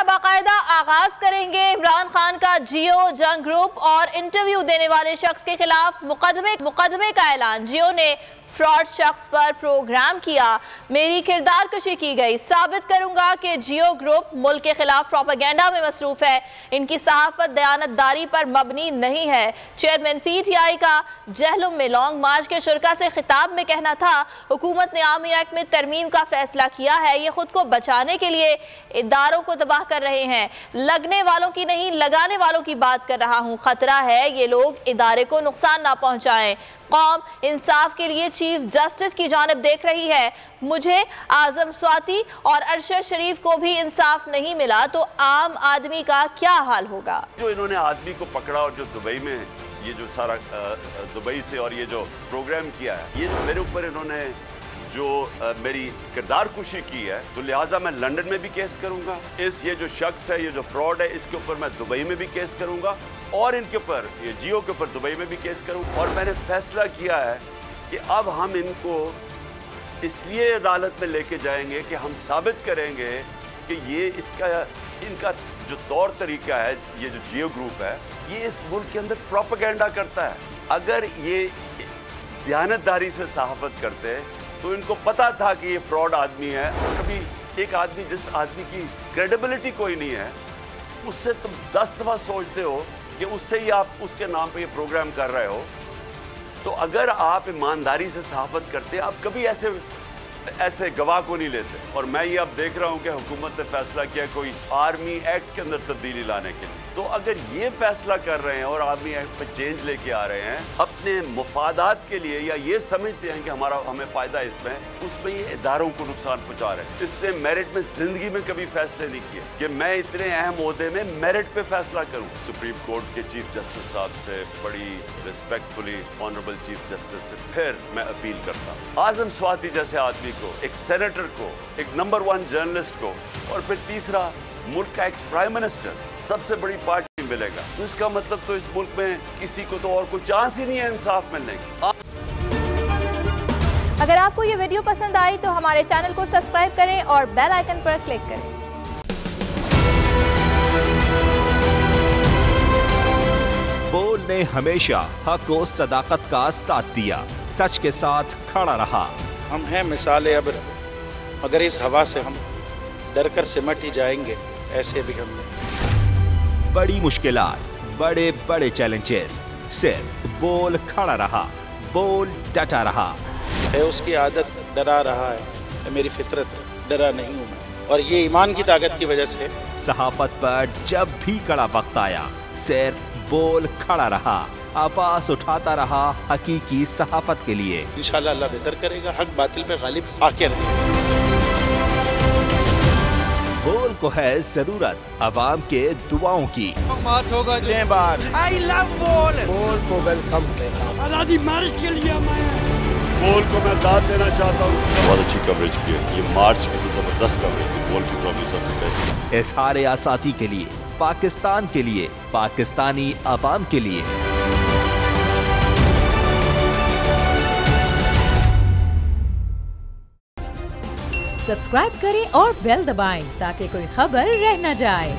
का बाकायदा आगाज करेंगे। इमरान खान का जियो जंग ग्रुप और इंटरव्यू देने वाले शख्स के खिलाफ मुकदमे का ऐलान। जियो ने फ्रॉड शख्स पर प्रोग्राम किया, मेरी किरदार कशी की गई, साबित करूंगा कि जियो ग्रुप मुल्क के खिलाफ प्रोपेगेंडा में मसरूफ है, इनकी सहाफत दयानतदारी पर मबनी नहीं है। चेयरमैन PTI का जहलुम में लॉन्ग मार्च के शुरका से खिताब में कहना था, हुकूमत ने आर्मी एक्ट में तरमीम का फैसला किया है, ये खुद को बचाने के लिए इदारों को तबाह कर रहे हैं। लगने वालों की नहीं, लगाने वालों की बात कर रहा हूँ। खतरा है ये लोग इदारे को नुकसान ना पहुंचाएं। कौम इंसाफ के लिए चीफ जस्टिस की जानिब देख रही है। मुझे, आजम स्वाति और अरशद शरीफ को भी इंसाफ नहीं मिला तो आम आदमी का क्या हाल होगा। जो इन्होंने आदमी को पकड़ा और जो दुबई में ये जो सारा दुबई से और ये जो प्रोग्राम किया है, ये जो मेरे ऊपर इन्होंने जो मेरी किरदार कुशी की है, तो लिहाजा मैं लंदन में भी केस करूंगा। ये जो शख्स है, ये जो फ्रॉड है, इसके ऊपर मैं दुबई में भी केस करूंगा और इनके ऊपर, ये जियो के ऊपर दुबई में भी केस करूंगा। और मैंने फैसला किया है कि अब हम इनको इसलिए अदालत में लेके जाएंगे कि हम साबित करेंगे कि ये इनका जो तौर तरीका है, ये जो जियो ग्रुप है, ये इस मुल्क के अंदर प्रोपेगेंडा करता है। अगर ये दयानतदारी से सहाफत करते तो इनको पता था कि ये फ्रॉड आदमी है। कभी एक आदमी, जिस आदमी की क्रेडिबिलिटी कोई नहीं है, उससे तुम 10 दफ़ा सोचते हो कि उससे ही आप उसके नाम पे ये प्रोग्राम कर रहे हो। तो अगर आप ईमानदारी से सहाफत करते, आप कभी ऐसे गवाह को नहीं लेते। और मैं ये अब देख रहा हूँ कि हुकूमत ने फैसला किया कोई आर्मी एक्ट के अंदर तब्दीली लाने के लिए। तो अगर ये फैसला कर रहे हैं और आर्मी एक्ट पे चेंज लेके आ रहे हैं अपने मुफादात के लिए, या ये समझते हैं कि हमें फ़ायदा इसमें, उसमें ये इदारों को नुकसान पहुँचा रहे हैं। इसने मेरिट में ज़िंदगी में कभी फैसले नहीं किए कि मैं इतने अहम ओहदे में मेरिट पे फैसला करूँ। सुप्रीम कोर्ट के चीफ जस्टिस साहब से बड़ी रिस्पेक्टफुली ऑनरेबल चीफ जस्टिस से फिर मैं अपील करता हूँ, आजम स्वाति जैसे आदमी को, एक सेनेटर को, एक नंबर 1 जर्नलिस्ट को, और फिर तीसरा मुल्क का एक्स प्राइम मिनिस्टर, सबसे बड़ी पार्टी मिलेगा। तो इसका मतलब तो इस मुल्क में किसी को तो और कोई चांस ही नहीं है इंसाफ मिलने की। अगर आपको ये वीडियो पसंद आई तो हमारे चैनल को सब्सक्राइब करें और बेल आइकन पर क्लिक करें। बोल ने हमेशा हक और सदाकत का साथ दिया, सच के साथ खड़ा रहा। हम हैं मिसाल अब्र, मगर इस हवा से हम डर कर सिमट ही जाएंगे, ऐसे भी हमने। बड़ी मुश्किलात, बड़े बड़े चैलेंजेस, सिर्फ बोल खड़ा रहा, बोल डटा रहा। है उसकी आदत डरा रहा है, मेरी फितरत डरा नहीं हूँ मैं, और ये ईमान की ताकत की वजह से। सहाफत पर जब भी कड़ा वक्त आया, सिर्फ बोल खड़ा रहा, आवाज उठाता रहा हकीकी सहाफत के लिए। इंशाअल्लाह अल्लाह बेहतर करेगा, हक बातिल पे गालिब आके रहे। बोल को है जरूरत अवाम के दुआओं की। मार्च होगा आई लव बोल। बोल को वेलकम कहता, आजादी मार्च के लिए मैं बोल को मैं दाद देना चाहता हूँ। बहुत अच्छी कवरेज की है, ये मार्च की तो जबरदस्त कवरेज है, बोल की प्रॉब्लम सबसे बेस्ट। इज़हार आज़ादी के लिए, पाकिस्तान के लिए, पाकिस्तानी अवाम के लिए। सब्सक्राइब करें और बेल दबाएं ताकि कोई खबर रह न जाए।